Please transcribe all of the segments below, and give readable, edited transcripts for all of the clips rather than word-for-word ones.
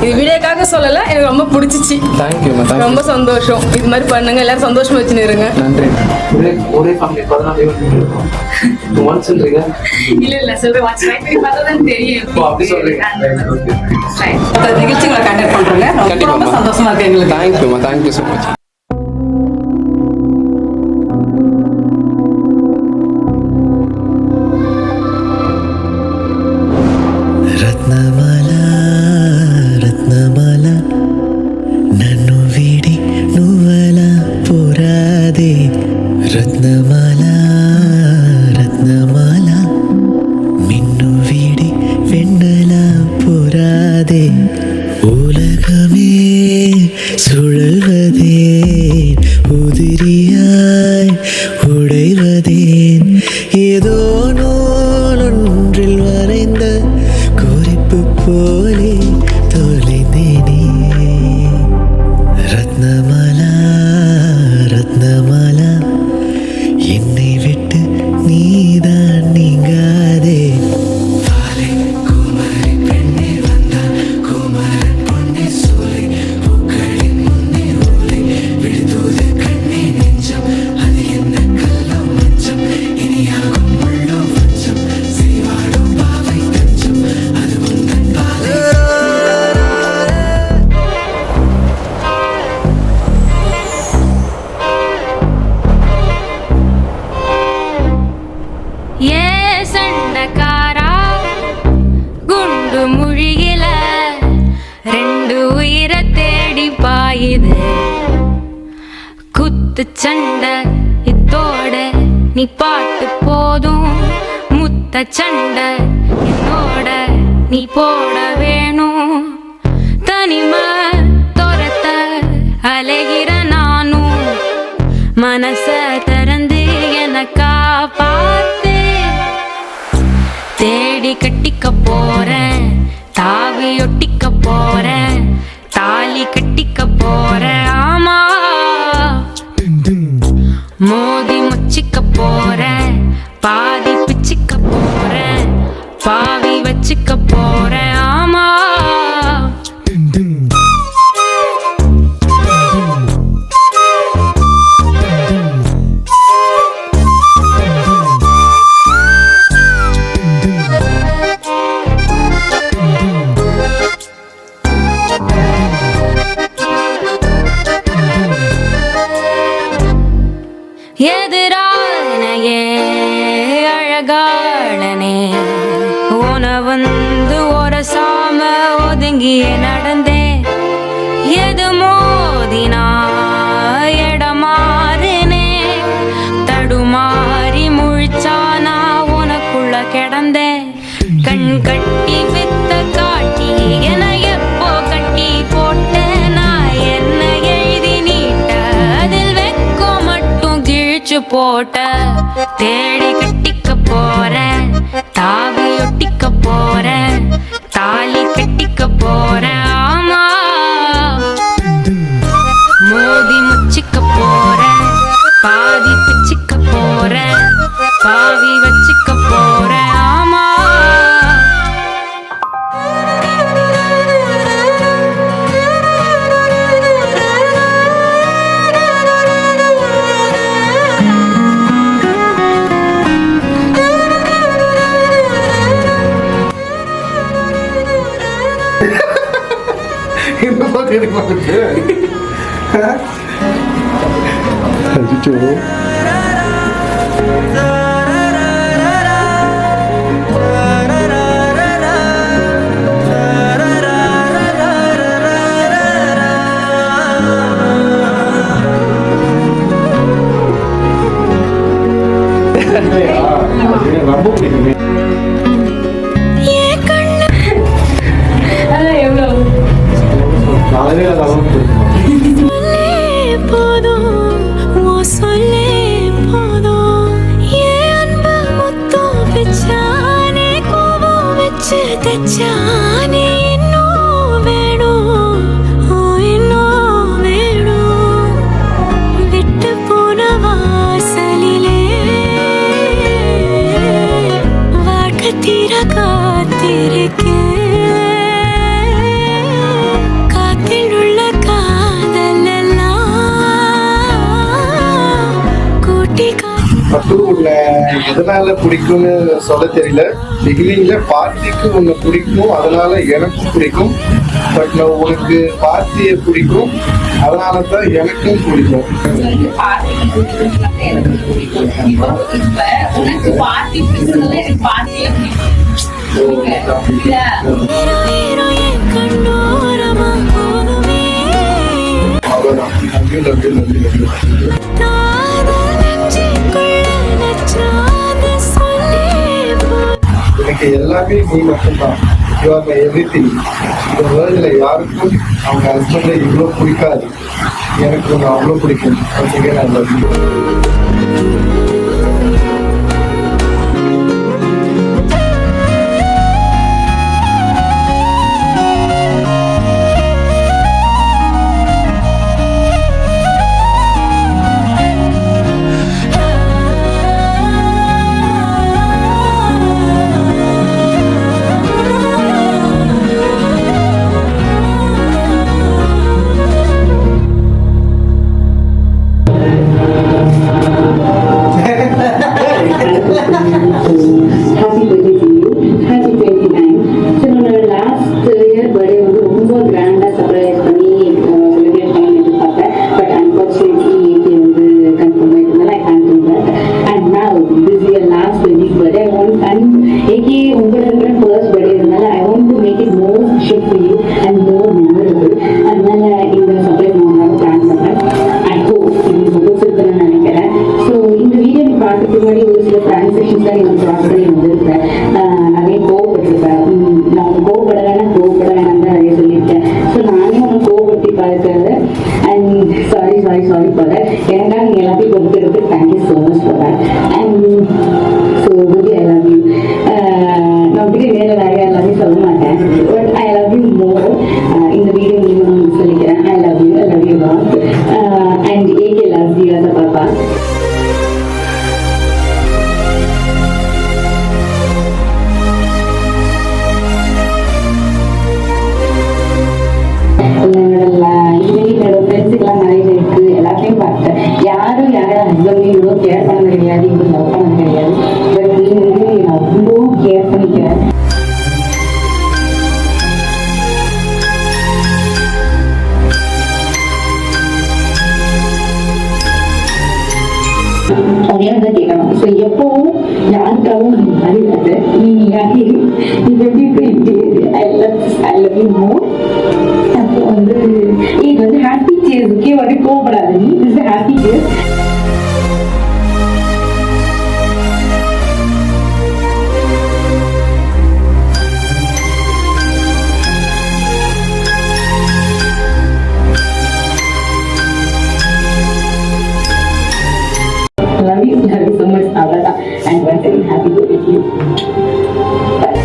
இது வீடியோக்காக சொல்லல, எனக்கு ரொம்ப பிடிச்சிச்சு. தேங்க்யூ. ரொம்ப சந்தோஷம். இது மாதிரி பண்ணுங்க, எல்லாரும் சந்தோஷமா வச்சுன்னு இருங்க. நன்றி. ஒரே ஃபேமிலி 14 ஒன்ஸ்ன்றீங்க? இல்ல சொல்றேன், வாட்ச் ரைட் பண்ணி பார்த்தா தான் தெரியும். அப்படி சொல்றீங்க. நிகழ்ச்சிகளை கண்டக்ட் பண்றோங்க. ரொம்ப சந்தோஷமா இருக்கு எங்களுக்கு. Thank you so much. రత్నమాల నన్ను వీడి నువ్వలా పోరాదే రత్నమాల మిన్ను వీడి వెన్నలా పోరాదే உலகமே சுழல்வதேன் உதிரியாய் உடைவதேன் ஏதோ நூலொன்றில் வரைந்த குறிப்பு போலே தொலைந்தேனே ரத்னமாலா என்னை விட்டு நீதான் நீங்காதே குத்து சண்டை இத்தோட நீ பாட்டு போதும், முத்த சண்டை என்னோட நீ போட வேணும். தனிமை துரத்த அலைகிற நானும் மனச திறந்து எனக்கா பார்த்து தேடி கட்டிக்க போறேன், தாவி ஒட்டிக்க போறேன், தாலி கட்டிக்க போறேன். ஆமா மோதி முச்சிக்க போறேன், பாதி பிச்சிக்க போறேன், பாவி வச்சுக்க போறேன். ஆமா எதிரானையே அழகாளனே உன வந்து ஒரு சாம ஒதுங்கிய நடந்தே எது மோதினா எடமாறுனே தடுமாறி முழிச்சானா உனக்குள்ள கிடந்தே கண் கட்டி வித்த காட்டி என எப்போ கட்டி போட்ட நான் என்ன எழுதி நீட்ட அதில் வெக்கோ மட்டும் கிழிச்சு போட்ட தேடி கட்டிக்க போறேன், தாவி ஒட்டிக்க போறேன், தாலி கட்டிக்க போறேன். ஆமா மோதி முச்சிக்க போறேன், பாதி பிச்சிக்க போறேன், பாவி வச்சுக்க போறேன். ஆமா மட்டும் உன்னை எதனால பிடிக்கும்னு சொல்ல தெரியல. பிகினிங்ல பார்த்திக்கு உன்னை பிடிக்கும், அதனால எனக்கும் பிடிக்கும். பட் நான் உனக்கு பார்த்தியை பிடிக்கும், அதனால தான் எனக்கும் பிடிக்கும். அவ்வளவுதான். Love you. எனக்கு எல்லாமே நீ மட்டும்தான். You are my everything. இந்த வேர்ல்ட்ல யாருக்கும் அவங்க ஹஸ்பண்டை இவ்வளோ பிடிக்காது, எனக்கு ஒன்று அவ்வளோ பிடிக்கும். ஓகே, நான் love you. Happy birthday to you. Happy 29. So, என்னோட லாஸ்ட் இயர் பர்த்டே வந்து ரொம்ப கிராண்டா சர்ப்ரைஸ் பண்ணி செலிப்ரேட் பண்ணி எதிர்பார்த்தேன். பட் அன்பார்ச்சுனேட்லி ஏகே வந்து கன்ஃபார்ம் ஆயிருந்தனால I can't do that. And now this year last wedding birthday I want and AK உங்களோட இருக்கிற ஃபர்ஸ்ட் பர்த்டே இருந்தனால I want to make it more special for you and more memorable. அதனால இந்த surprise நான் plan பண்ணேன். I hope இது பிடிச்சிருக்குன்னு நினைக்கிறேன். ஸோ இந்த வீடியோ நீ பார்க்கறதுக்கு முன்னாடி ஒரு சில டிரான்சாக்ஷன்ஸ் தான் எனக்கு ப்ராசஸ் பண்ணி வந்திருப்பேன். நிறைய கோவப்பட்டிருப்பேன். நான் உனக்கு கோவப்பட வேணாம் தான் நிறைய சொல்லியிருக்கேன். ஸோ நானே உனக்கு கோவப்பட்டி பார்க்கறது அண்ட் சாரி ஃபார் தட். எனக்காக நீங்கள் எல்லாத்தையும் கொடுத்துருக்கு. Thank you so much for that. And so குடி ஐ லவ் யூ. நான் அப்படியே நேரில் நிறைய எல்லாமே சொல்ல மாட்டேன். But I love you more. இந்த வீடியோ நீங்கள் சொல்லிக்கிறேன். I love you lot. And AK love you as a பாப்பா. என்னோட ஃப்ரெண்ட்ஸுக்கெல்லாம் மேரேஜ் இருக்கு, எல்லாத்தையும் பார்த்தேன். யாரும் ஹஸ்பண்டையும் இவ்வளோ கேர் பண்ணது கிடையாது, இவ்வளோ லவ் பண்ணது கிடையாது. பட் நீ வந்து நான் அவ்வளோ கேர் பண்ணிக்கிறேன். தான் கேட்கணும். ஸோ எப்பவும் யாருக்காகவும் நீ அறியாது. நீ ஐ லவ் யூ மோர். அப்போ வந்து இது வந்து ஹாப்பி டேஸ். ஓகே, உடனே கோவப்படாது. நீ is happy days. Love you so much, Avrada, and once again, happy birthday to you. Bye.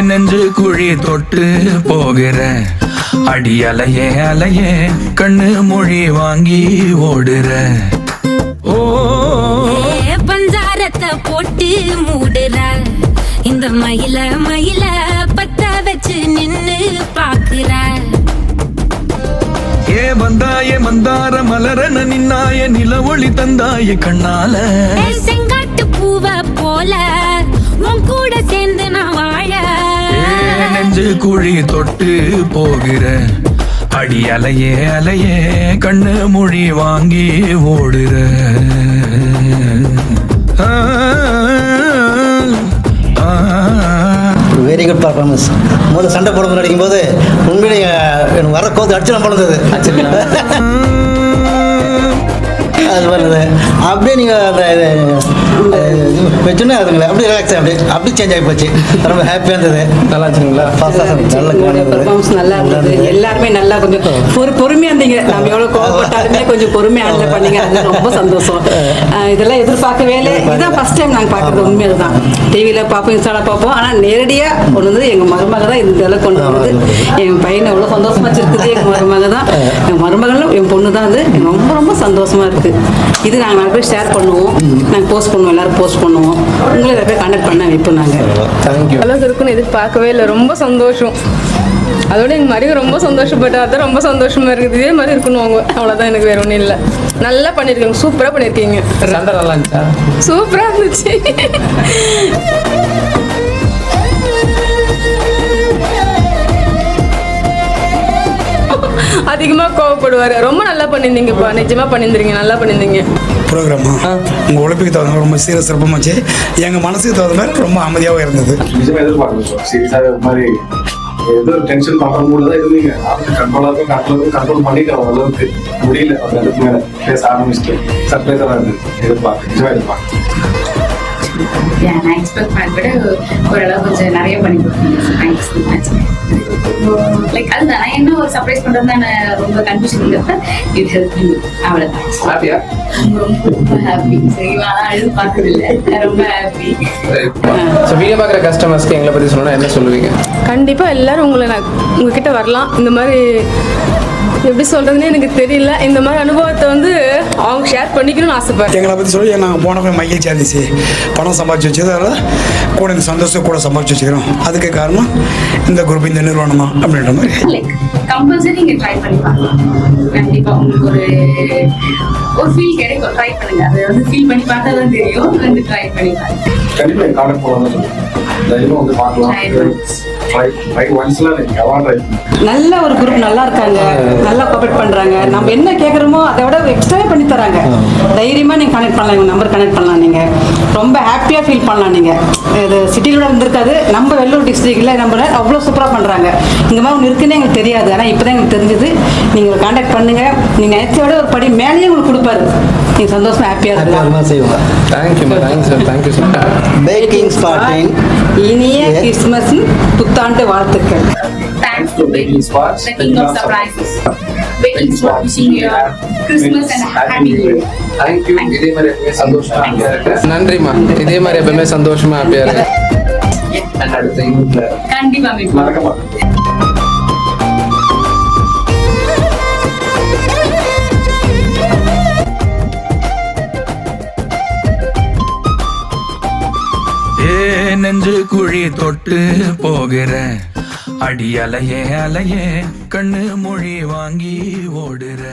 நெஞ்சு குழி தொட்டு போகிற அடி அலையே அலையே கண்ணு மொழி வாங்கி ஓடுற. ஓ பஞ்சாரத்தை போட்டு மூடுற இந்த மயில பத்த வச்சு நின்னு பாக்குற. ஏ வந்தாயே மந்தார மலரன நின்னாய நில ஒளி தந்தாய கண்ணால. செங்காட்டு பூவ போல உன் கூட சேர்ந்து நான் வாழ. நெஞ்சு குழி தொட்டு போகிற அடி அலையே அலையே கண்ணு மொழி வாங்கி ஓடுற. Very good performance. முதல்ல சண்டை போட நடிக்கும் போது உண்மையிலேயே எனக்கு வர கோத்து அடிச்சு நம்ம போனது அது பண்ணுது அப்படியே நீங்கள் அந்த வச்சுன்னா அதுங்களா அப்படியே ரிலாக்ஸ் அப்படி சேஞ்ச் ஆகி போச்சு. ரொம்ப ஹாப்பியாக இருந்தது. நல்லா இருந்துச்சுங்களா? உங்களுடைய பெர்ஃபார்மன்ஸ் நல்லா இருந்தது. எல்லாருமே நல்லா கொஞ்சம் பொறுமையாக இருந்தீங்க. நம்ம எவ்வளோ கோவப்பட்டாலுமே கொஞ்சம் பொறுமையாக ஹேண்டில் பண்ணீங்க. அது ரொம்ப சந்தோஷம். இதெல்லாம் எதிர்பார்க்கவே இல்லை. இதுதான் ஃபர்ஸ்ட் டைம் நாங்கள் பார்க்குறது. உண்மை அதுதான். டிவியில் பார்ப்போம், இன்ஸ்டாவில் பார்ப்போம். ஆனால் நேரடியாக கொண்டு வந்து எங்கள் மருமக தான் இந்த இதெல்லாம் கொண்டு வந்து என் பையனை எவ்வளோ சந்தோஷமாக வச்சுருக்குது. எங்கள் மருமக தான், என் மருமகளும் என் பொண்ணு தான். அது எனக்கு ரொம்ப ரொம்ப சந்தோஷமாக இருக்குது. இது நாங்கள் நிறைய பேர் ஷேர் பண்ணுவோம், நாங்கள் போஸ்ட் பண்ணுவோம், எல்லோரும் போஸ்ட் பண்ணுவோம். உங்களை நிறைய பேர் கனெக்ட் பண்ண வைப்போம் நாங்கள். தேங்க்யூ. அளவுக்கு இருக்குன்னு எதிர்பார்க்கவே இல்லை. ரொம்ப சந்தோஷம். அதோட எங்கள் மருமக ரொம்ப சந்தோஷப்பட்டா. அதான் ரொம்ப சந்தோஷமா இருக்குது. இதே மாதிரி இருக்கணும் அவங்க. அவ்வளோதான், எனக்கு வேற ஒன்றும் இல்லை. நல்லா பண்ணியிருக்கீங்க, சூப்பராக பண்ணியிருக்கீங்க. சண்டை நல்லா இருந்துச்சா? சூப்பராக இருந்துச்சு. அதிகமாக கோவப்படுவார். ரொம்ப நல்லா பண்ணியிருந்தீங்கப்பா, நிஜமாக பண்ணியிருந்தீங்க, நல்லா பண்ணியிருந்தீங்க. ப்ரோக்ராமா உங்கள் உழைப்புக்கு தகுந்த மாதிரி ரொம்ப சீரியஸ் சிறப்பமாச்சு. எங்கள் மனசுக்கு தகுந்த மாதிரி ரொம்ப அமைதியாகவும் இருந்தது. நிஜமாக எதிர்பார்க்கணும் சீரியஸாக இது மாதிரி ஏதோ ஒரு டென்ஷன் பண்ணுற மூடு தான் இருந்தீங்க. கண்ட்ரோல் பண்ணிட்டு அளவுக்கு முடியல. அந்த இடத்துக்கு மேலே பேச ஆரம்பிச்சுட்டு சர்ப்ரைஸாக தான் இருந்தது. நிஜமாக எதிர்பார்க்க நான் எக்ஸ்பெக்ட் பண்ண விட ஓரளவு கொஞ்சம் நிறைய பண்ணி கொடுத்தீங்க. Thanks so much. லைக் அதுதான் நான் என்ன ஒரு சர்ப்ரைஸ் பண்ணுறது தான் ரொம்ப கன்ஃபியூஷன் இருக்கிறத இட் ஹெல்ப் யூ. அவ்வளோதான். ஹாப்பியா? ரொம்ப ஹாப்பி. சரிவா, ஆனால் அழுது பார்க்கறதில்ல. ரொம்ப ஹாப்பி. ஸோ வீடியோ பார்க்குற கஸ்டமர்ஸ்க்கு எங்களை பற்றி சொல்லணும்னா என்ன சொல்லுவீங்க? கண்டிப்பாக எல்லாரும் உங்ககிட்ட வரலாம். இந்த மாதிரி எப்படி சொல்கிறதுனே எனக்கு தெரியல. இந்த மாதிரி அனுபவத்தை வந்து அவங்க ஷேர் பண்ணிக்கணும்னு ஆசைப்படுறேன். எங்களை பற்றி சொல்லி நாங்கள் போனப்போ மகிழ்ச்சியாக இருந்துச்சு. பணம் சம்பாதிச்சு வச்சதால கூட இந்த சந்தோஷம் கூட சம்பாதிச்சு வச்சுக்கிறோம். அதுக்கு காரணம் இந்த குரூப், இந்த நிறுவனமா அப்படின்ற மாதிரி. லைக் கம்பல்சரி நீங்கள் ட்ரை பண்ணி பார்க்கலாம். கண்டிப்பாக உங்களுக்கு ஒரு ஃபீல் கிடைக்கும். ட்ரை பண்ணுங்க. அதை வந்து ஃபீல் பண்ணி பார்த்தா தான் தெரியும். வந்து ட்ரை பண்ணி பாருங்க. கண்டிப்பாக என் கான்டாக்ட் போகலாம். தைரியமாக வந்து பார்க்கலாம். நல்ல ஒரு குரூப், நல்லா இருக்காங்க, நல்லா கோஆபரேட் பண்றாங்க. நம்ம என்ன கேட்குறோமோ அதை விட எக்ஸ்ட்ராவே பண்ணி தராங்க. தைரியமா நீங்க கனெக்ட் பண்ணலாம், உங்க நம்பர் கனெக்ட் பண்ணலாம். நீங்க ரொம்ப ஹாப்பியா ஃபீல் பண்ணலாம். நீங்க இது சிட்டியில இருந்திருக்காது. நம்ம வெள்ளூர் டிஸ்ட்ரிக்ட்ல நம்ம அவ்வளோ சூப்பரா பண்றாங்க. இந்த மாதிரி ஒன்று இருக்குன்னு எங்களுக்கு தெரியாது. ஆனால் இப்போதான் எங்களுக்கு தெரிஞ்சது. நீங்க கான்டாக்ட் பண்ணுங்க. நீங்க நினைச்ச விட ஒரு படி மேலேயே உங்களுக்கு கொடுப்பாரு. நீங்க சந்தோஷமா ஹாப்பியா இருக்கலாம். செய்வாங்க. Thank you sir. Thank you sir. Baking ஸ்பாட்டின் இனிய கிறிஸ்துமஸ் புத்தாண்டு வாழ்த்துக்கள். Thanks to Baking Spot, the king of surprises. Baking Spot wishing you a Christmas and a happy New Year. Thank you. இதே மாதிரி எப்பவுமே சந்தோஷமா ஹாப்பியா இருக்கு. நன்றிம்மா. இதே மாதிரி எப்பவுமே சந்தோஷமா ஹாப்பியா இருக்கு. அடுத்த ஈவென்ட்ல கண்டிப்பா meet மறக்க மாட்டேன். நெஞ்சு குழி தொட்டு போகிற அடி அலையே அலையே கண்ணு மொழி வாங்கி ஓடுற